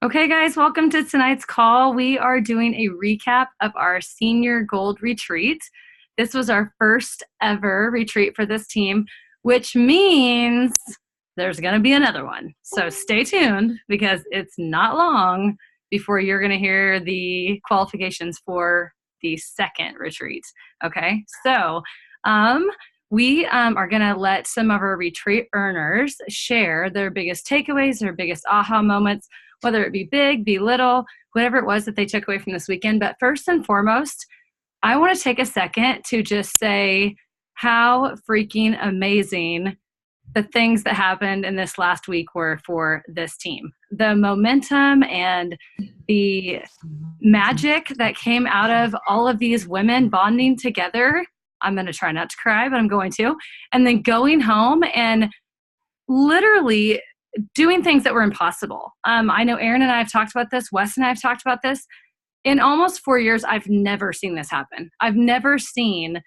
Okay, guys, welcome to tonight's call. We are doing a recap of our senior gold retreat. This was our first ever retreat for this team, which means there's going to be another one. So stay tuned because it's not long before you're going to hear the qualifications for the second retreat. Okay, so we are going to let some of our retreat earners share their biggest takeaways, their biggest aha moments, whether it be big, be little, whatever it was that they took away from this weekend. But first and foremost, I want to take a second to just say how freaking amazing the things that happened in this last week were for this team. The momentum and the magic that came out of all of these women bonding together. I'm going to try not to cry, but I'm going to. And then going home and literally doing things that were impossible. I know Erin and I have talked about this. Wes and I have talked about this. In almost 4 years, I've never seen this happen. I've never seen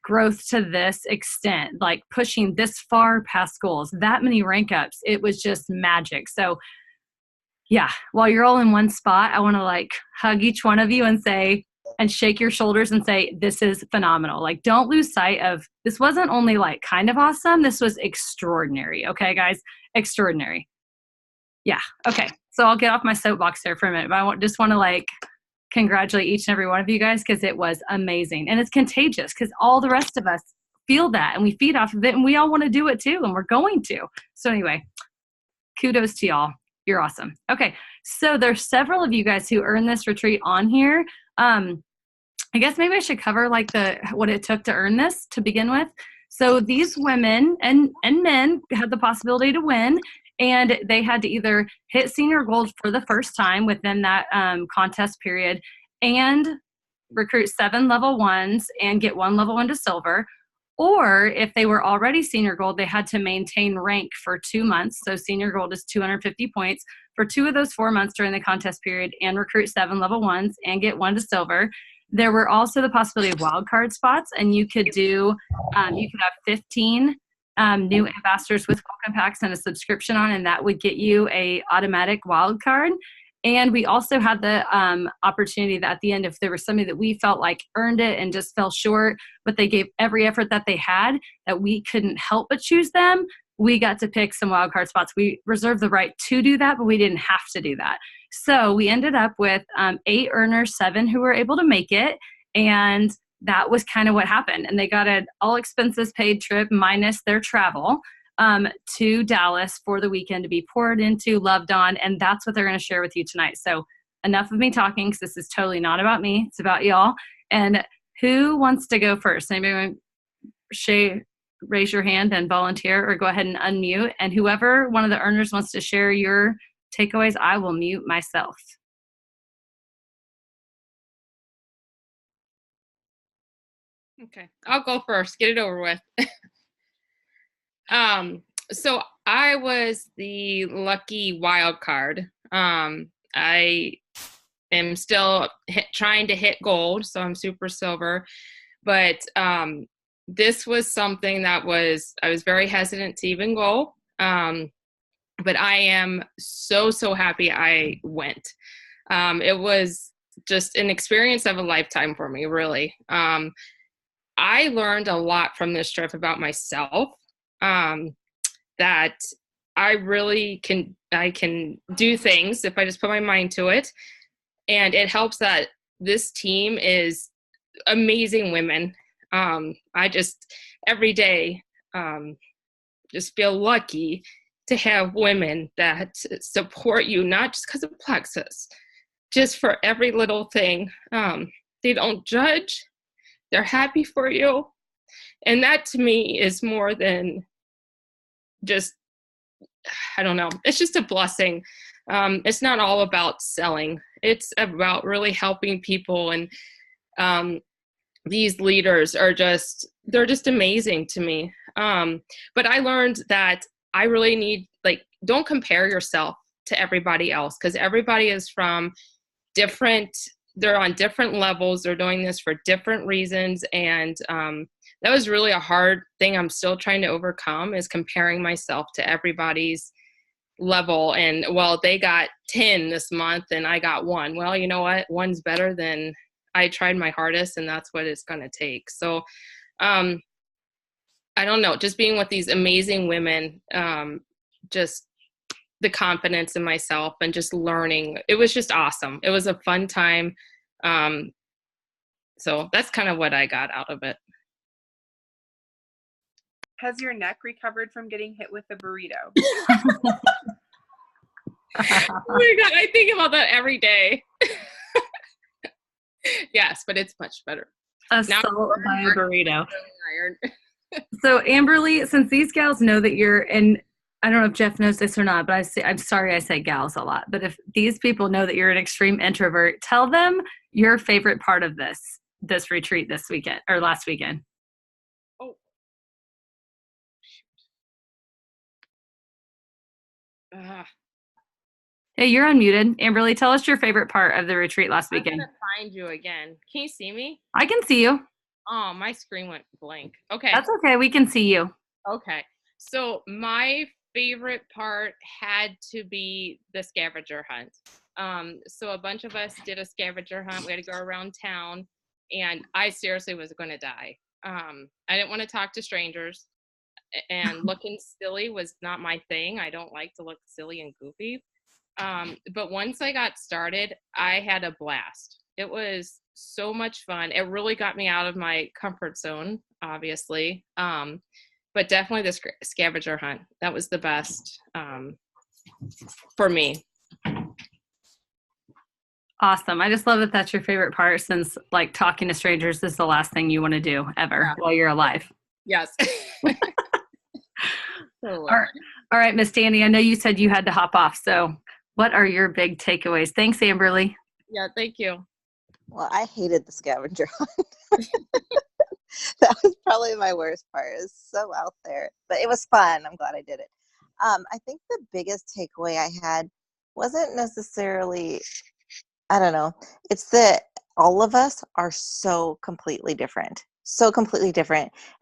growth to this extent, like pushing this far past goals, that many rank ups. It was just magic. So yeah, while you're all in one spot, I want to like hug each one of you and say, and shake your shoulders and say, this is phenomenal. Like, don't lose sight of this wasn't only like kind of awesome. This was extraordinary. Okay, guys, extraordinary. Yeah. Okay. So I'll get off my soapbox there for a minute, but just want to like congratulate each and every one of you guys because it was amazing. And it's contagious because all the rest of us feel that and we feed off of it and we all want to do it too. And we're going to. So anyway, kudos to y'all. You're awesome. Okay. So there's several of you guys who earned this retreat on here. I guess maybe I should cover like what it took to earn this to begin with. So these women and men had the possibility to win, and they had to either hit senior gold for the first time within that contest period and recruit 7 level 1s and get 1 level 1 to silver. Or if they were already senior gold, they had to maintain rank for 2 months. So senior gold is 250 points for 2 of those 4 months during the contest period and recruit 7 level 1s and get 1 to silver. There were also the possibility of wildcard spots, and you could have 15 new ambassadors with welcome packs and a subscription on, and that would get you a automatic wild card. And we also had the opportunity that at the end, if there was somebody that we felt like earned it and just fell short, but they gave every effort that they had, that we couldn't help but choose them, we got to pick some wildcard spots. We reserved the right to do that, but we didn't have to do that. So we ended up with 8 earners, 7 who were able to make it. And that was kind of what happened. And they got an all expenses paid trip minus their travel to Dallas for the weekend to be poured into, loved on. And that's what they're going to share with you tonight. So enough of me talking, because this is totally not about me. It's about y'all. And who wants to go first? Anybody want to raise your hand and volunteer, or go ahead and unmute? And whoever one of the earners wants to share your takeaways, I will mute myself. Okay, I'll go first. Get it over with. So I was the lucky wild card. I am still trying to hit gold, so I'm super silver. But this was something that I was very hesitant to even go. But I am so happy I went. It was just an experience of a lifetime for me, really. I learned a lot from this trip about myself, that I really can do things if I just put my mind to it. And it helps that this team is amazing women. I just every day just feel lucky to have women that support you, not just because of Plexus, just for every little thing. They don't judge. They're happy for you. And that to me is more than just, I don't know, it's just a blessing. It's not all about selling. It's about really helping people. And these leaders they're just amazing to me. But I learned that I really need, don't compare yourself to everybody else, because everybody is from they're on different levels. They're doing this for different reasons. And that was really a hard thing I'm still trying to overcome, is comparing myself to everybody's level. And well, they got 10 this month and I got 1. Well, you know what? One's better than I tried my hardest, and that's what it's going to take. So, I don't know, just being with these amazing women, just the confidence in myself and just learning. It was just awesome. It was a fun time. So that's kind of what I got out of it. Has your neck recovered from getting hit with a burrito? Oh my God, I think about that every day. Yes, but it's much better. Assault by a burrito. So Amberly, since these gals know that you're in, I don't know if Jeff knows this or not, but I'm sorry I say gals a lot, but if these people know that you're an extreme introvert, tell them your favorite part of this retreat this weekend or last weekend. Oh. Hey, you're unmuted. Amberly, tell us your favorite part of the retreat last weekend. I'm gonna find you again. Can you see me? I can see you. Oh, my screen went blank. Okay. That's okay. We can see you. Okay. So my favorite part had to be the scavenger hunt. So a bunch of us did a scavenger hunt. We had to go around town, and I seriously was going to die. I didn't want to talk to strangers, and looking silly was not my thing. I don't like to look silly and goofy. But once I got started, I had a blast. It was so much fun. It really got me out of my comfort zone, obviously. But definitely the scavenger hunt. That was the best for me. Awesome. I just love that that's your favorite part, since like talking to strangers is the last thing you want to do ever while you're alive. Yes. All right, Miss Danny, I know you said you had to hop off. So what are your big takeaways? Thanks, Amberly. Yeah, thank you. Well, I hated the scavenger hunt. That was probably my worst part. It was so out there, but it was fun. I'm glad I did it. I think the biggest takeaway I had wasn't necessarily, I don't know, it's that all of us are so completely different.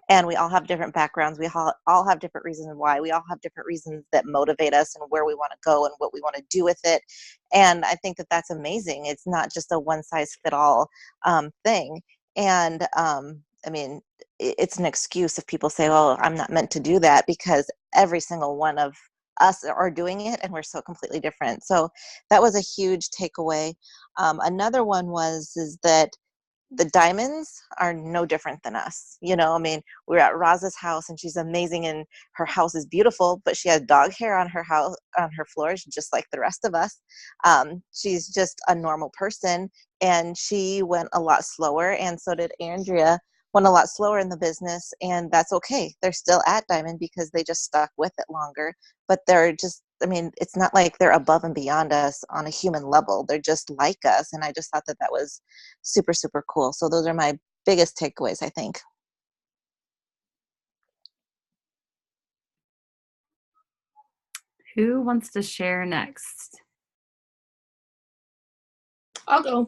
And we all have different backgrounds. We all have different reasons why. We all have different reasons that motivate us and where we want to go and what we want to do with it. And I think that that's amazing. It's not just a one-size-fit-all thing. And I mean, it's an excuse if people say, well, I'm not meant to do that, because every single one of us are doing it and we're so completely different. So that was a huge takeaway. Another one is that the Diamonds are no different than us. You know, I mean, we're at Roz's house and she's amazing and her house is beautiful, but she has dog hair on her house, on her floors, just like the rest of us. She's just a normal person, and she went a lot slower, and so did Andrea, went a lot slower in the business, and that's okay. They're still at Diamond because they just stuck with it longer, but they're just, I mean, it's not like they're above and beyond us on a human level. They're just like us. And I just thought that was super, super cool. So those are my biggest takeaways, I think. Who wants to share next? I'll go.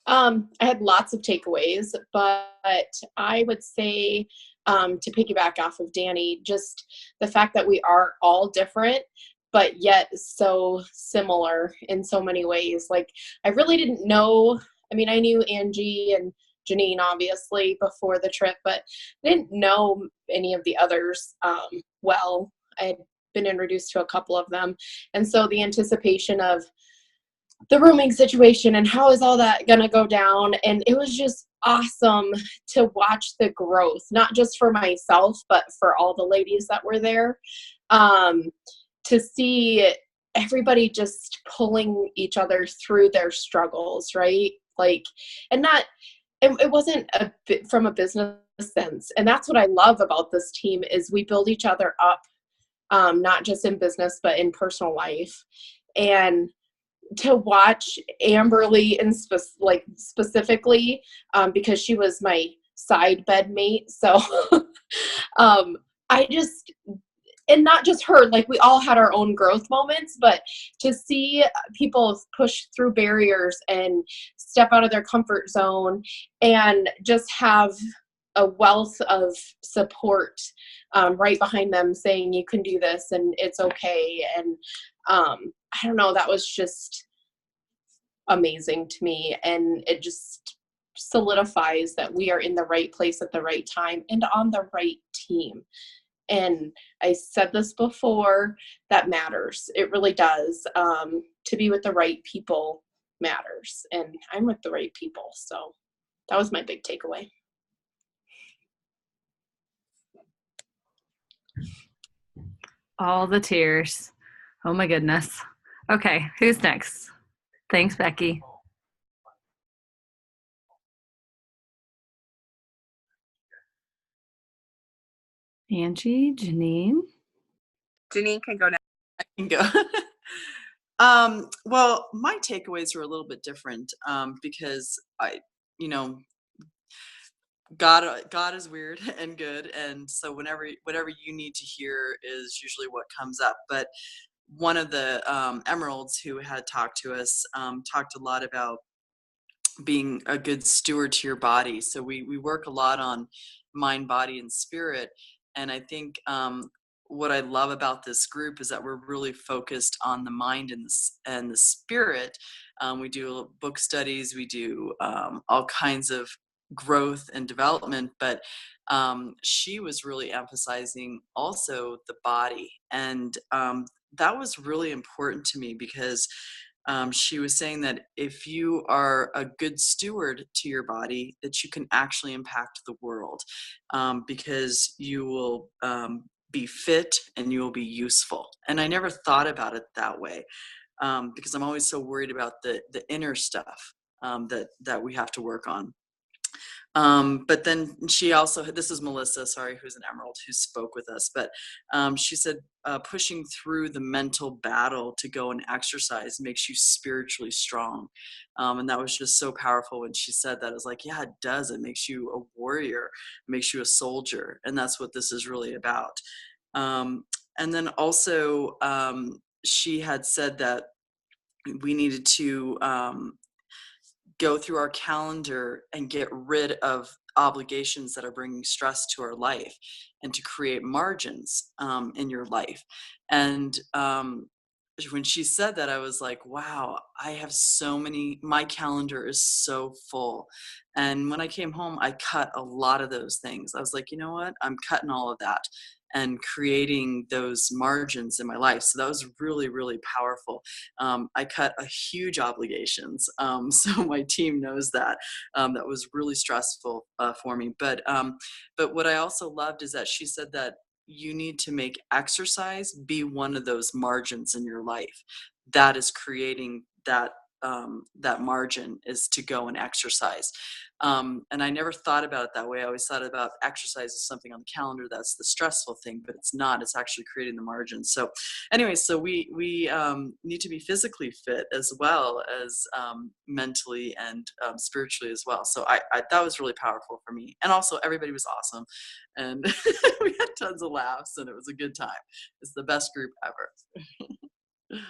I had lots of takeaways, but I would say, to piggyback off of Danny, just the fact that we are all different, but yet so similar in so many ways. Like, I really didn't know, I mean, I knew Angie and Janine, obviously, before the trip, but I didn't know any of the others well. I had been introduced to a couple of them. And so the anticipation of the rooming situation and how is all that going to go down. And it was just awesome to watch the growth, not just for myself, but for all the ladies that were there, to see everybody just pulling each other through their struggles, right? Like, and not, it wasn't a bit from a business sense. And that's what I love about this team is we build each other up, not just in business, but in personal life. And to watch Amberly and specifically, because she was my side bed mate. So I just, and not just her, like we all had our own growth moments, but to see people push through barriers and step out of their comfort zone and just have a wealth of support right behind them saying you can do this and it's okay. And I don't know, that was just amazing to me. And it just solidifies that we are in the right place at the right time and on the right team. And I said this before, that matters. It really does. To be with the right people matters. And I'm with the right people. So that was my big takeaway. All the tears. Oh my goodness. Okay, who's next? Thanks, Becky. Angie, Janine. Janine can go next. I can go. Well, my takeaways were a little bit different because God is weird and good, and so whatever you need to hear is usually what comes up. But one of the emeralds who had talked to us talked a lot about being a good steward to your body. So we work a lot on mind, body, and spirit. And I think what I love about this group is that we're really focused on the mind and the spirit. We do book studies, we do all kinds of growth and development, but she was really emphasizing also the body. And that was really important to me because she was saying that if you are a good steward to your body, that you can actually impact the world because you will be fit and you will be useful. And I never thought about it that way because I'm always so worried about the inner stuff that we have to work on. But then she also, this is Melissa, sorry, who's an emerald, who spoke with us, but she said pushing through the mental battle to go and exercise makes you spiritually strong. And that was just so powerful when she said that. I was like, yeah, it does. It makes you a warrior, it makes you a soldier. And that's what this is really about. And then also she had said that we needed to go through our calendar and get rid of obligations that are bringing stress to our life and to create margins in your life. And when she said that, I was like, wow, I have so many, my calendar is so full. And when I came home, I cut a lot of those things. I was like, you know what? I'm cutting all of that and creating those margins in my life. So that was really, really powerful. I cut a huge obligations. So my team knows that. That was really stressful for me. But what I also loved is that she said that you need to make exercise be one of those margins in your life. That is creating that margin is to go and exercise. And I never thought about it that way. I always thought about exercise as something on the calendar that's the stressful thing, but it's not. It's actually creating the margin. So anyway, so we need to be physically fit as well as mentally and spiritually as well. So I that was really powerful for me. And also everybody was awesome. And we had tons of laughs and it was a good time. It's the best group ever.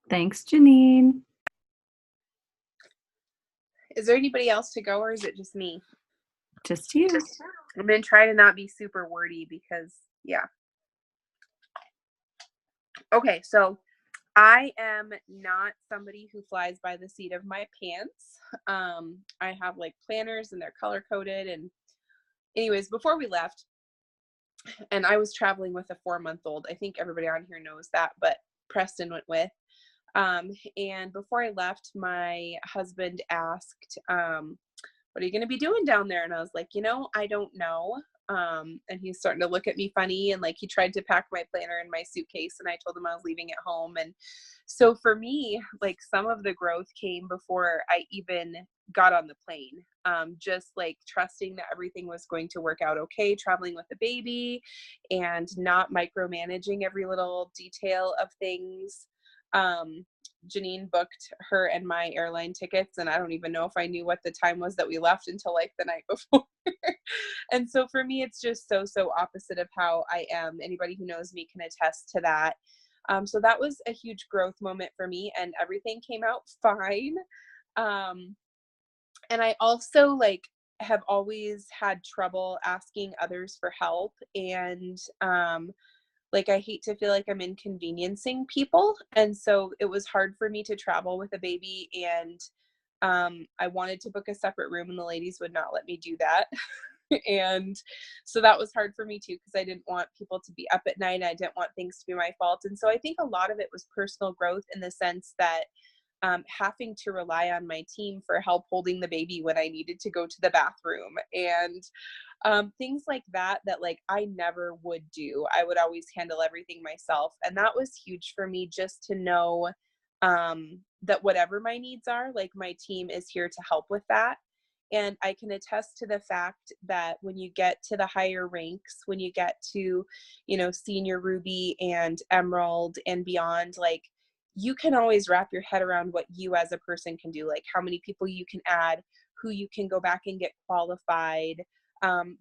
Thanks, Janine. Is there anybody else to go, or is it just me? Just you. I'm going to try to not be super wordy because, yeah. Okay, so I am not somebody who flies by the seat of my pants. I have like planners and they're color coded. And anyways, before we left, and I was traveling with a 4-month-old. I think everybody on here knows that, but Preston went with. And before I left, my husband asked, what are you going to be doing down there? And I was like, I don't know. And he's starting to look at me funny. And like, he tried to pack my planner in my suitcase and I told him I was leaving it home. And so for me, like some of the growth came before I even got on the plane. Just like trusting that everything was going to work out okay, traveling with a baby and not micromanaging every little detail of things. Janine booked her and my airline tickets, and I don't even know if I knew what the time was that we left until like the night before. And so for me, it's just so opposite of how I am. Anybody who knows me can attest to that. So that was a huge growth moment for me, and everything came out fine. And I also like have always had trouble asking others for help, and like I hate to feel like I'm inconveniencing people, and so it was hard for me to travel with a baby, and I wanted to book a separate room and the ladies would not let me do that. And so that was hard for me too, because I didn't want people to be up at night. I didn't want things to be my fault. And so I think a lot of it was personal growth, in the sense that having to rely on my team for help holding the baby when I needed to go to the bathroom, and things like that, that like I never would do. I would always handle everything myself. And that was huge for me, just to know that whatever my needs are, like my team is here to help with that. And I can attest to the fact that when you get to the higher ranks, when you get to, you know, senior Ruby and Emerald and beyond, like you can always wrap your head around what you as a person can do, like how many people you can add, who you can go back and get qualified.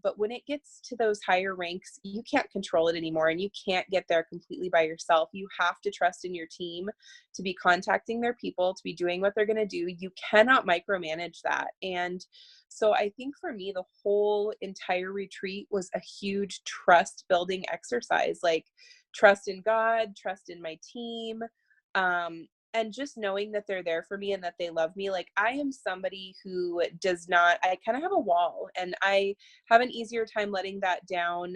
But when it gets to those higher ranks, you can't control it anymore, and you can't get there completely by yourself. You have to trust in your team to be contacting their people, to be doing what they're going to do. You cannot micromanage that. And so I think for me, the whole entire retreat was a huge trust building exercise, like trust in God, trust in my team. And just knowing that they're there for me and that they love me. Like I am somebody who does not, I kind of have a wall, and I have an easier time letting that down,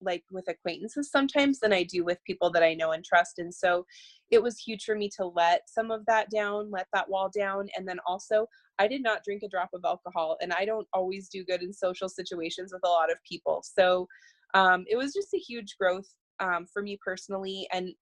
like with acquaintances sometimes, than I do with people that I know and trust. And so it was huge for me to let some of that down, let that wall down. And then also I did not drink a drop of alcohol, and I don't always do good in social situations with a lot of people. So it was just a huge growth for me personally. And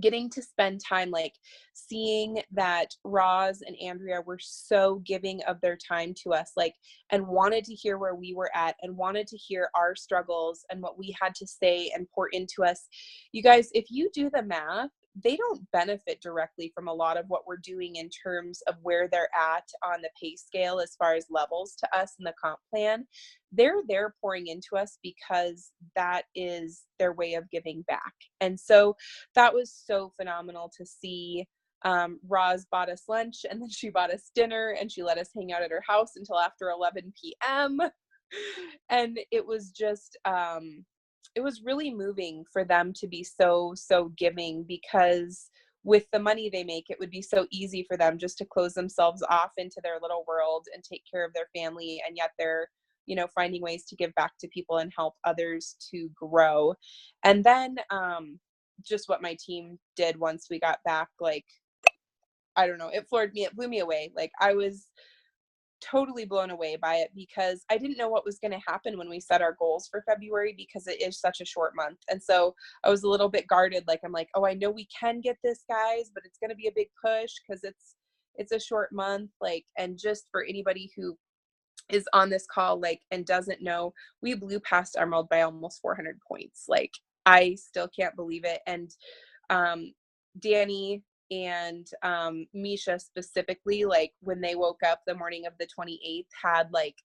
getting to spend time, like seeing that Roz and Andrea were so giving of their time to us, like, and wanted to hear where we were at, and wanted to hear our struggles and what we had to say and pour into us. You guys, if you do the math, they don't benefit directly from a lot of what we're doing in terms of where they're at on the pay scale as far as levels to us in the comp plan. They're pouring into us because that is their way of giving back. And so that was so phenomenal to see. Roz bought us lunch, and then she bought us dinner, and she let us hang out at her house until after 11 p.m. And it was just, it was really moving for them to be so giving, because with the money they make, it would be so easy for them just to close themselves off into their little world and take care of their family. And yet they're, you know, finding ways to give back to people and help others to grow. And then just what my team did once we got back, like, I don't know, it floored me, it blew me away. Like I was totally blown away by it, because I didn't know what was going to happen when we set our goals for February, because it is such a short month. And so I was a little bit guarded. Like, I'm like, oh, I know we can get this, guys, but it's going to be a big push because it's a short month. Like, and just for anybody who is on this call, like, and doesn't know, we blew past Emerald by almost 400 points. Like, I still can't believe it. And Danny and Misha specifically, like when they woke up the morning of the 28th, had like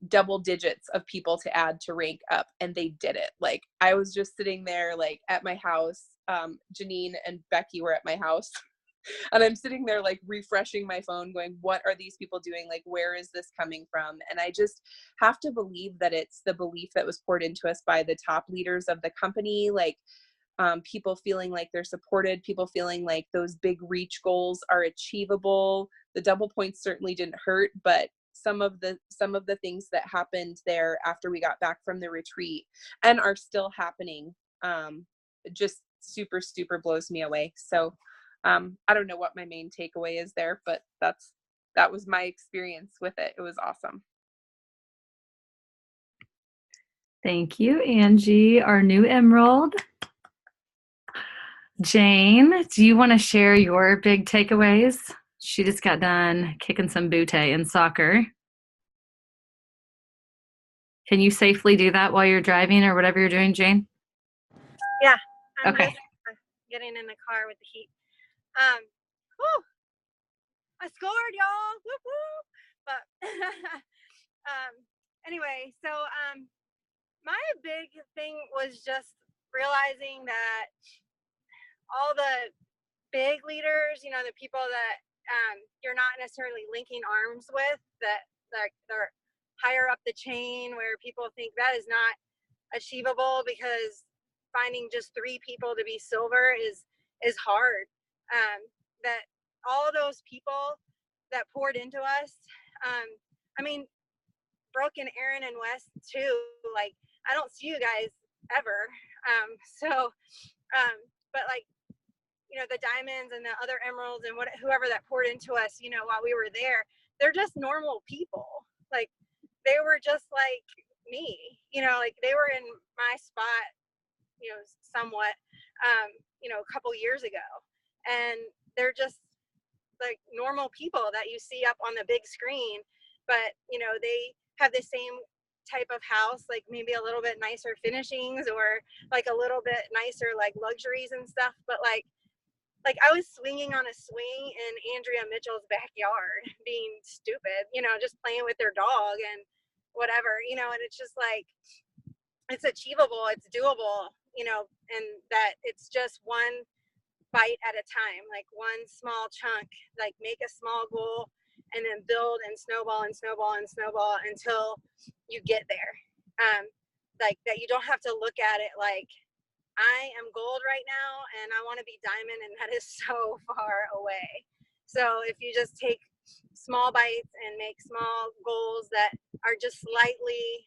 double digits of people to add to rank up, and they did it. Like I was just sitting there like at my house. Janine and Becky were at my house. And I'm sitting there like refreshing my phone going, what are these people doing? Like, where is this coming from? And I just have to believe that it's the belief that was poured into us by the top leaders of the company. Like, people feeling like they're supported, people feeling like those big reach goals are achievable. The double points certainly didn't hurt, but some of the things that happened there after we got back from the retreat and are still happening, just super blows me away. So I don't know what my main takeaway is there, but that was my experience with it. It was awesome. Thank you, Angie, our new Emerald. Jane, do you want to share your big takeaways? She just got done kicking some booty in soccer. Can you safely do that while you're driving or whatever you're doing, Jane? Yeah. I'm okay. Just getting in the car with the heat. I scored, y'all. Whoop whoop. But anyway, so my big thing was just realizing that all the big leaders, you know, the people that you're not necessarily linking arms with, that they're higher up the chain, where people think that is not achievable, because finding just 3 people to be silver is hard. That all those people that poured into us, I mean, Brooke and Aaron and Wes too, like, I don't see you guys ever. But like, you know, the diamonds and the other emeralds and whoever that poured into us, you know, while we were there, they're just normal people. Like, they were just like me, you know, like they were in my spot, you know, somewhat, you know, a couple years ago, and they're just like normal people that you see up on the big screen, but you know, they have the same type of house, like maybe a little bit nicer finishings, or like a little bit nicer like luxuries and stuff, but like I was swinging on a swing in Andrea Mitchell's backyard, being stupid, you know, just playing with their dog and whatever, you know, and it's just like, it's achievable, it's doable, you know, and that it's just one bite at a time, like one small chunk, like make a small goal and then build and snowball and snowball and snowball until you get there. Like that you don't have to look at it like, I am gold right now and I want to be diamond, and that is so far away. So if you just take small bites and make small goals that are just slightly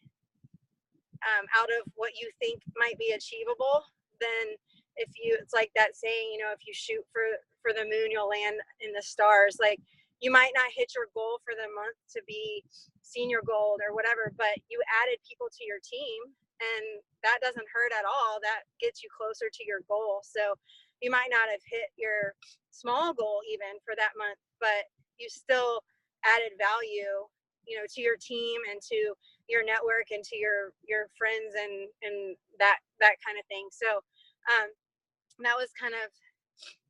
out of what you think might be achievable, then it's like that saying, you know, if you shoot for the moon, you'll land in the stars. Like, you might not hit your goal for the month to be senior gold or whatever, but you added people to your team, and that doesn't hurt at all. That gets you closer to your goal. So you might not have hit your small goal even for that month, but you still added value, you know, to your team and to your network and to your friends and that kind of thing. So that was kind of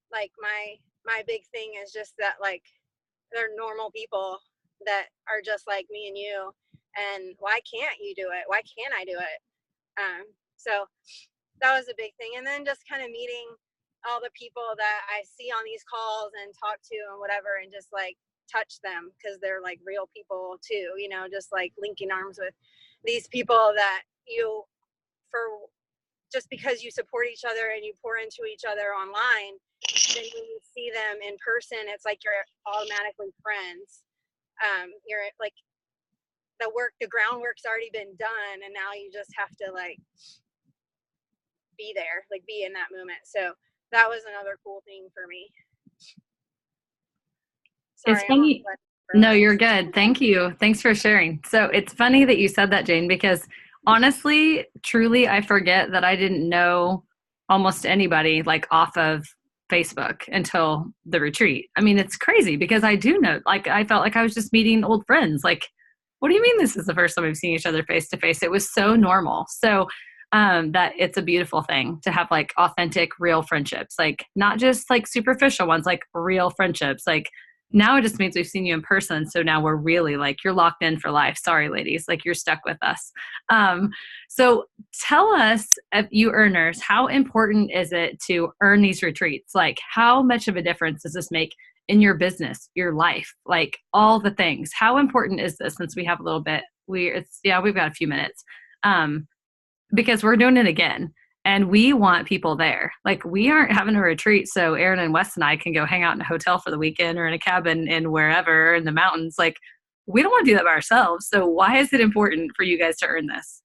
like my big thing, is just that, like, they're normal people that are just like me and you, and why can't you do it? Why can't I do it? So that was a big thing. And then just kind of meeting all the people that I see on these calls and talk to and whatever, and just like touch them, because they're like real people too, you know, just like linking arms with these people that you, for just because you support each other and you pour into each other online, then when you see them in person, it's like you're automatically friends. You're like, the groundwork's already been done, and now you just have to like be there, like be in that moment. So that was another cool thing for me. Sorry, It's funny. I'm No, you're good. Thank you. Thanks for sharing. So it's funny that you said that, Jane, because honestly, truly, I forget that I didn't know almost anybody like off of Facebook until the retreat. I mean, it's crazy because I do know, like, I felt like I was just meeting old friends. Like, what do you mean this is the first time we've seen each other face to face? It was so normal. So that it's a beautiful thing to have like authentic, real friendships, like not just like superficial ones, like real friendships. Like, now it just means we've seen you in person. So now we're really like, you're locked in for life. Sorry, ladies, like you're stuck with us. So tell us, you earners, how important is it to earn these retreats? Like, how much of a difference does this make in your business, your life, like all the things? How important is this, since we have a little bit, we've got a few minutes, because we're doing it again. And we want people there. Like, we aren't having a retreat so Aaron and Wes and I can go hang out in a hotel for the weekend or in a cabin in wherever in the mountains. Like, we don't want to do that by ourselves. So why is it important for you guys to earn this?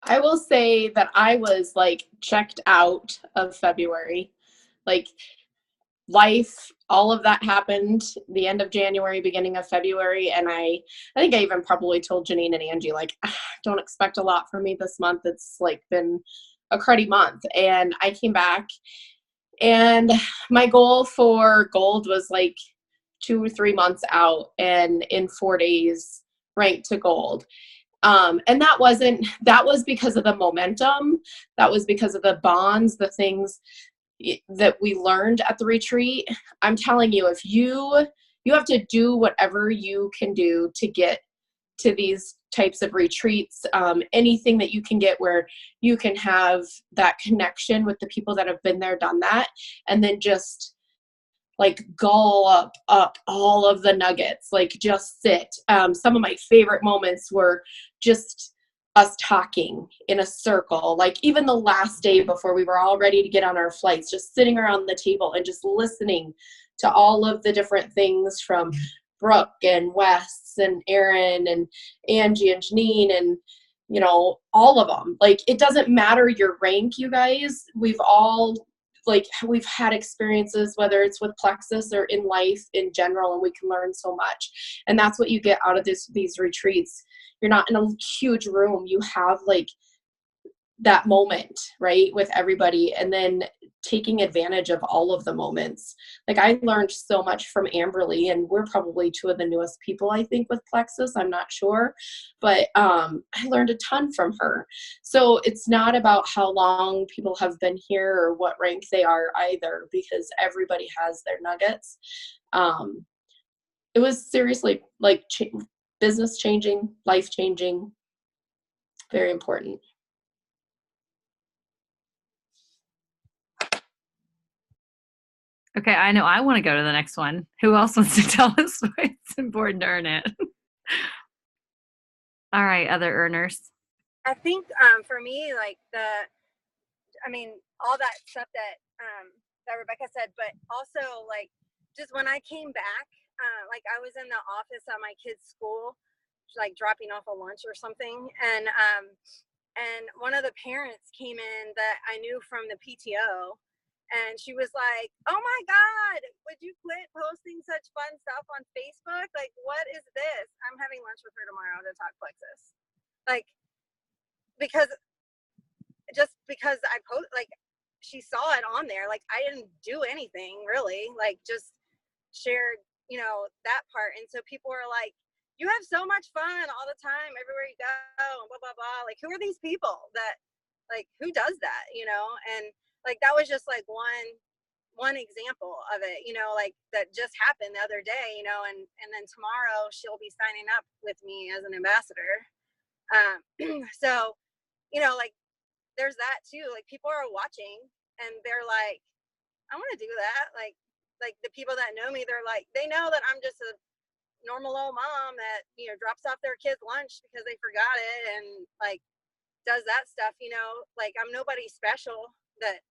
I will say that I was like checked out of February. Like, life, all of that happened the end of January, beginning of February. And I think I even probably told Janine and Angie, like, don't expect a lot from me this month. It's like been a cruddy month. And I came back, and my goal for gold was like 2 or 3 months out, and in 4 days ranked to gold. And that was because of the momentum. That was because of the bonds, the things that we learned at the retreat. I'm telling you, if you have to do whatever you can do to get to these types of retreats, anything that you can get where you can have that connection with the people that have been there, done that, and then just like gulp up all of the nuggets, like just sit. Some of my favorite moments were just us talking in a circle, like even the last day before we were all ready to get on our flights, just sitting around the table and just listening to all of the different things from Brooke and Wes and Aaron and Angie and Janine and, you know, all of them. Like, it doesn't matter your rank, you guys. We've had experiences, whether it's with Plexus or in life in general, and we can learn so much. And that's what you get out of these retreats. You're not in a huge room. You have like that moment, right, with everybody, and then taking advantage of all of the moments. Like, I learned so much from Amberly, and we're probably two of the newest people, I think, with Plexus. I'm not sure, but I learned a ton from her. So it's not about how long people have been here or what rank they are either, because everybody has their nuggets. It was seriously like business changing, life changing, very important. Okay, I know I want to go to the next one. Who else wants to tell us why it's important to earn it? All right, other earners. I think for me, like all that stuff that Rebecca said, but also like just when I came back, like I was in the office at my kid's school, like dropping off a lunch or something, and one of the parents came in that I knew from the PTO, and she was like, "Oh my God, would you quit posting such fun stuff on Facebook? Like, what is this?" I'm having lunch with her tomorrow to talk Plexus, like because I post, like she saw it on there, like I didn't do anything really, like just shared, you know, that part. And so people were like, "You have so much fun all the time everywhere you go," and blah blah blah. Like, who are these people that, like, who does that, you know? And like that was just like one example of it, you know, like that just happened the other day, you know. And then tomorrow she'll be signing up with me as an ambassador. So, you know, like there's that too. Like people are watching and they're like, "I want to do that." Like the people that know me, they're like, they know that I'm just a normal old mom that, you know, drops off their kids lunch because they forgot it and like does that stuff, you know. Like I'm nobody special that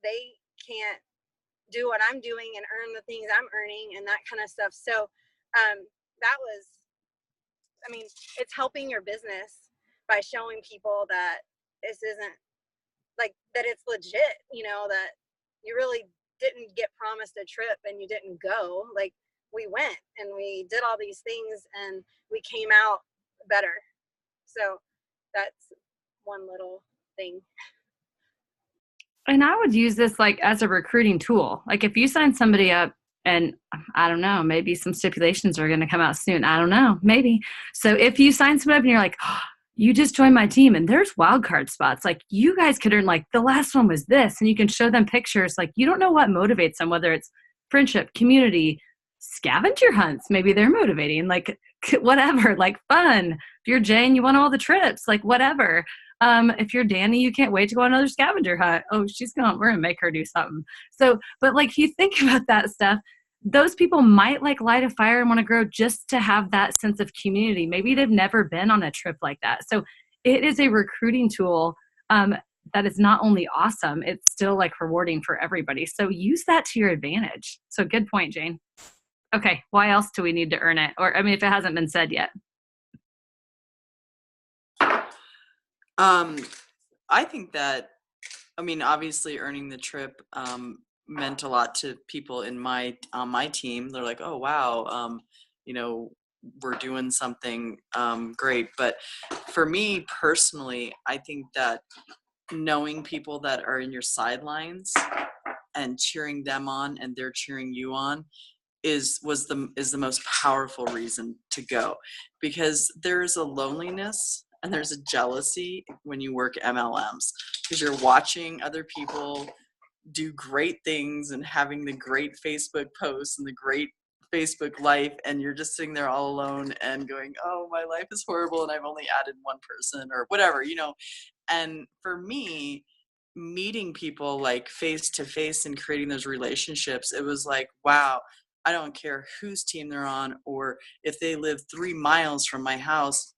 they can't do what I'm doing and earn the things I'm earning and that kind of stuff. So that was, I mean, it's helping your business by showing people that this isn't like that, it's legit, you know, that you really didn't get promised a trip and you didn't go. Like we went and we did all these things and we came out better. So that's one little thing. And I would use this like as a recruiting tool. Like if you sign somebody up, and I don't know, maybe some stipulations are going to come out soon. I don't know, maybe. So if you sign somebody up and you're like, "Oh, you just joined my team and there's wildcard spots. Like you guys could earn, like the last one was this," and you can show them pictures. Like you don't know what motivates them, whether it's friendship, community, scavenger hunts. Maybe they're motivating, like whatever, like fun. If you're Jane, you want all the trips, like whatever. If you're Danny, you can't wait to go on another scavenger hunt. Oh, we're gonna make her do something. So, but like if you think about that stuff, those people might like light a fire and want to grow just to have that sense of community. Maybe they've never been on a trip like that. So it is a recruiting tool that is not only awesome, it's still like rewarding for everybody. So use that to your advantage. So good point, Jane. Okay, why else do we need to earn it? Or, I mean, if it hasn't been said yet. I think that, I mean, obviously earning the trip meant a lot to people on my team. They're like, "Oh, wow, you know, we're doing something great." But for me personally, I think that knowing people that are in your sidelines and cheering them on and they're cheering you on is the most powerful reason to go, because there's a loneliness and there's a jealousy when you work MLMs, because you're watching other people do great things and having the great Facebook posts and the great Facebook life, and you're just sitting there all alone and going, oh, my life is horrible and I've only added one person or whatever, you know. And for me, meeting people like face to face and creating those relationships, it was like, wow, I don't care whose team they're on or if they live 3 miles from my house.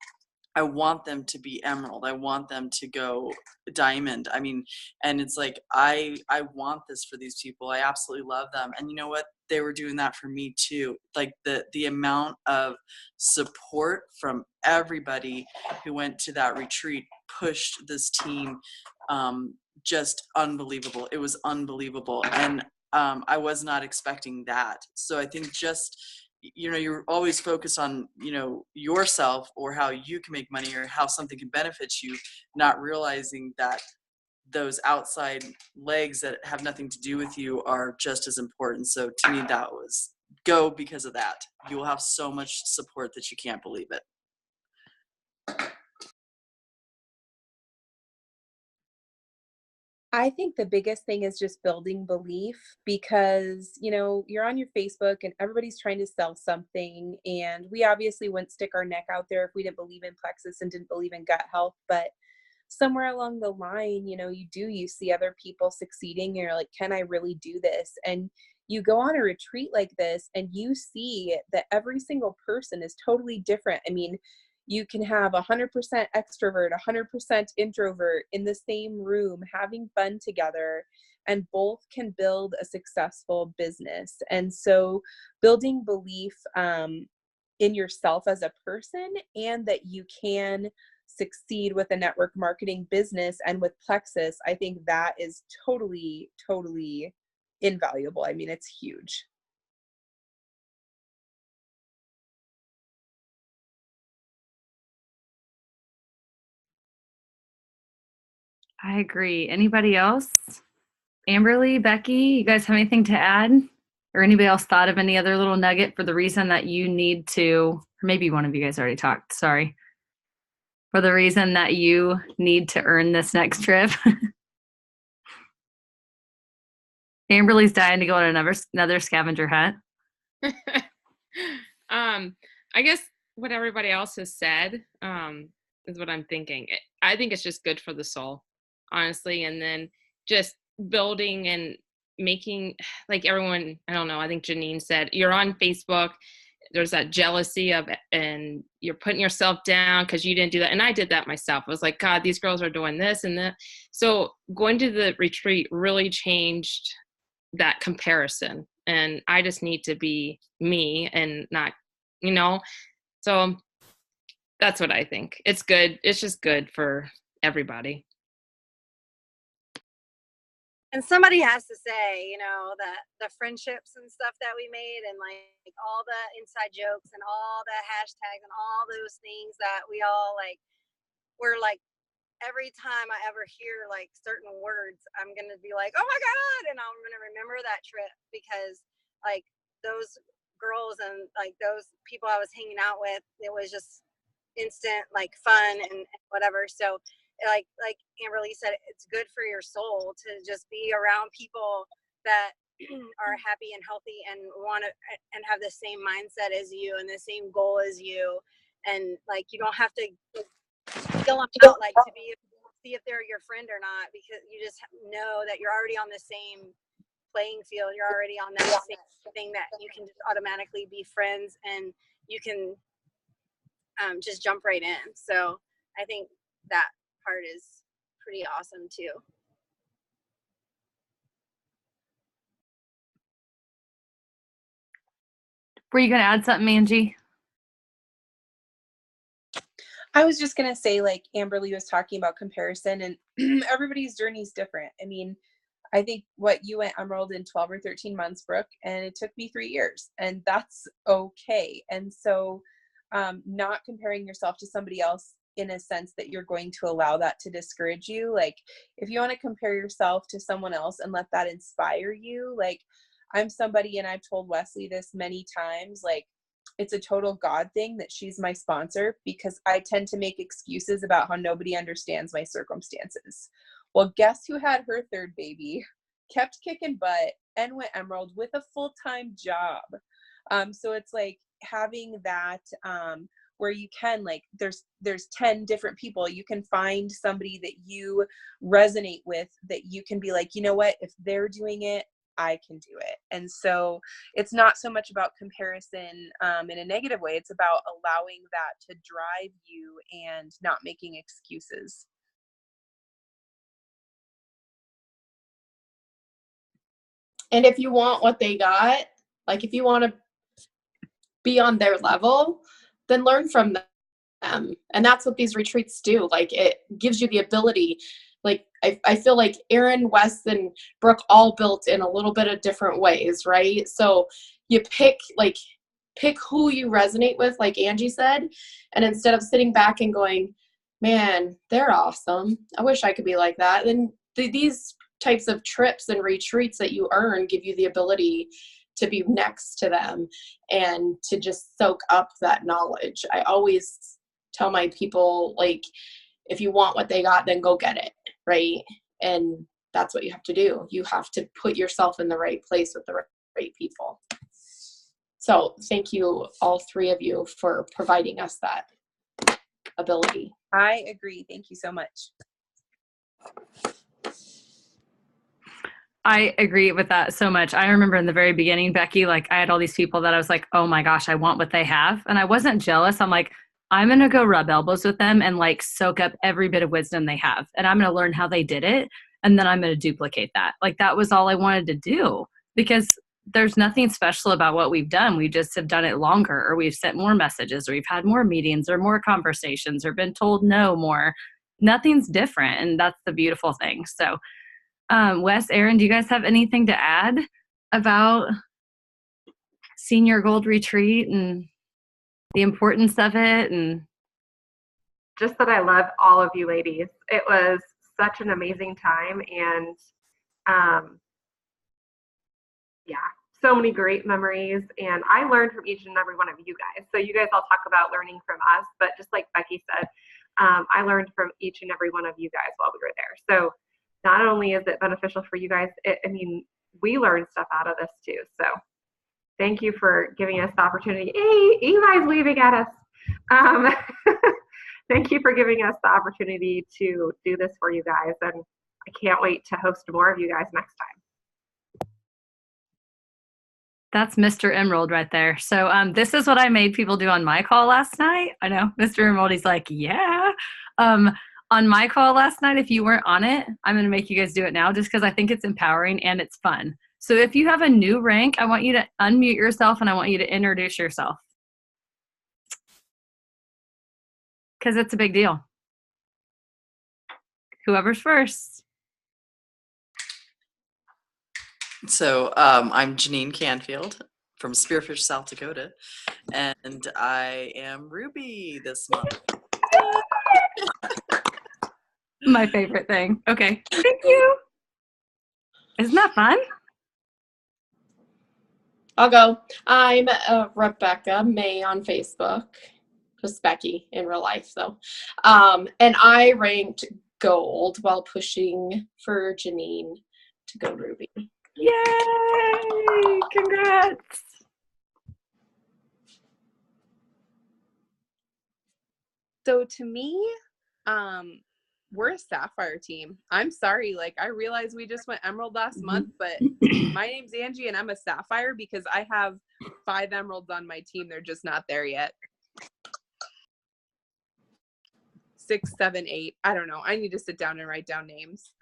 I want them to be emerald. I want them to go diamond. I mean, and it's like, I want this for these people. I absolutely love them. And you know what? They were doing that for me too. Like the amount of support from everybody who went to that retreat pushed this team, just unbelievable. It was unbelievable. And I was not expecting that. So I think just, you know, you're always focused on, you know, yourself or how you can make money or how something can benefit you, not realizing that those outside legs that have nothing to do with you are just as important. So to me, that was go because of that. You will have so much support that you can't believe it. I think the biggest thing is just building belief because, you know, you're on your Facebook and everybody's trying to sell something. And we obviously wouldn't stick our neck out there if we didn't believe in plexus and didn't believe in gut health. But somewhere along the line, you know, you see other people succeeding. And you're like, can I really do this? And you go on a retreat like this and you see that every single person is totally different. I mean, you can have 100% extrovert, 100% introvert in the same room having fun together, and both can build a successful business. And so building belief in yourself as a person, and that you can succeed with a network marketing business and with Plexus, I think that is totally, totally invaluable. I mean, it's huge. I agree. Anybody else? Amberly, Becky, you guys have anything to add? Or anybody else thought of any other little nugget for the reason that you need to, or maybe one of you guys already talked, sorry. For the reason that you need to earn this next trip. Amberly's dying to go on another scavenger hunt. I guess what everybody else has said is what I'm thinking. I think it's just good for the soul, honestly. And then just building and making, like everyone, I don't know, I think Janine said, you're on Facebook, there's that jealousy of, and you're putting yourself down because you didn't do that. And I did that myself. I was like, God, these girls are doing this and that. So going to the retreat really changed that comparison. And I just need to be me and not, you know, so that's what I think. It's good. It's just good for everybody. And somebody has to say, you know, that the friendships and stuff that we made, and like all the inside jokes and all the hashtags and all those things that we all like, were like, every time I ever hear like certain words, I'm going to be like, oh my God. And I'm going to remember that trip, because like those girls and like those people I was hanging out with, it was just instant like fun and whatever. So like Amberly said, it's good for your soul to just be around people that are happy and healthy and want to and have the same mindset as you and the same goal as you. And like, you don't have to feel them out like to see if they're your friend or not, because you just know that you're already on the same playing field. You're already on that same thing, that you can just automatically be friends and you can just jump right in. So I think that part is pretty awesome too. Were you going to add something, Angie? I was just going to say, like Amberly was talking about comparison, and everybody's journey is different. I mean, I think what you went emerald in 12 or 13 months, Brooke, and it took me 3 years, and that's okay. And so not comparing yourself to somebody else in a sense that you're going to allow that to discourage you. Like if you want to compare yourself to someone else and let that inspire you, like I'm somebody, and I've told Wesley this many times, like it's a total God thing that she's my sponsor, because I tend to make excuses about how nobody understands my circumstances. Well, guess who had her third baby, kept kicking butt, and went emerald with a full-time job. So it's like having that where you can, like, there's 10 different people. You can find somebody that you resonate with, that you can be like, you know what, if they're doing it, I can do it. And so it's not so much about comparison in a negative way. It's about allowing that to drive you and not making excuses. And if you want what they got, like if you want to be on their level, then learn from them. And that's what these retreats do. Like, it gives you the ability. Like, I feel like Erin, Wes, and Brooke all built in a little bit of different ways, right? So you pick who you resonate with, like Angie said, and instead of sitting back and going, man, they're awesome, I wish I could be like that, then these types of trips and retreats that you earn give you the ability to be next to them and to just soak up that knowledge. I always tell my people, like, if you want what they got, then go get it, right? And that's what you have to do. You have to put yourself in the right place with the right people. So thank you, all three of you, for providing us that ability. I agree. Thank you so much. I agree with that so much. I remember in the very beginning, Becky, like, I had all these people that I was like, oh my gosh, I want what they have. And I wasn't jealous. I'm like, I'm going to go rub elbows with them and like soak up every bit of wisdom they have. And I'm going to learn how they did it. And then I'm going to duplicate that. Like, that was all I wanted to do, because there's nothing special about what we've done. We just have done it longer, or we've sent more messages, or we've had more meetings, or more conversations, or been told no more. Nothing's different. And that's the beautiful thing. So Wes, Erin, do you guys have anything to add about Senior Gold Retreat and the importance of it? And just that I love all of you ladies. It was such an amazing time, and yeah, so many great memories. And I learned from each and every one of you guys. So you guys all talk about learning from us, but just like Becky said, I learned from each and every one of you guys while we were there. So not only is it beneficial for you guys, we learned stuff out of this too. So thank you for giving us the opportunity. Hey, Eli's waving at us. Thank you for giving us the opportunity to do this for you guys. And I can't wait to host more of you guys next time. That's Mr. Emerald right there. So this is what I made people do on my call last night. I know Mr. Emerald, he's like, yeah. On my call last night, if you weren't on it, I'm going to make you guys do it now, just because I think it's empowering and it's fun. So if you have a new rank, I want you to unmute yourself and I want you to introduce yourself, because it's a big deal. Whoever's first. So I'm Janine Canfield from Spearfish, South Dakota, and I am Ruby this month. My favorite thing. Okay. Thank you. Isn't that fun? I'll go. I'm Rebecca May on Facebook. Just Becky in real life, though. And I ranked gold while pushing for Janine to go Ruby. Yay! Congrats. So to me, we're a Sapphire team. I'm sorry, like, I realize we just went Emerald last month, but my name's Angie and I'm a Sapphire because I have 5 Emeralds on my team. They're just not there yet. 6, 7, 8. I don't know. I need to sit down and write down names.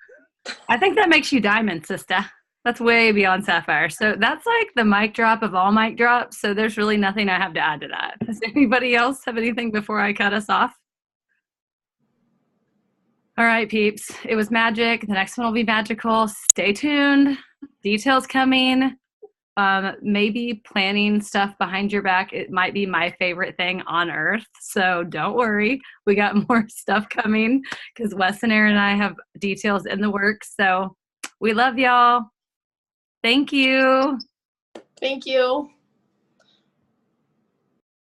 I think that makes you Diamond, sister. That's way beyond Sapphire. So that's like the mic drop of all mic drops. So there's really nothing I have to add to that. Does anybody else have anything before I cut us off? All right, peeps. It was magic. The next one will be magical. Stay tuned. Details coming. Maybe planning stuff behind your back. It might be my favorite thing on earth. So don't worry. We got more stuff coming because Wes and Erin and I have details in the works. So we love y'all. Thank you. Thank you.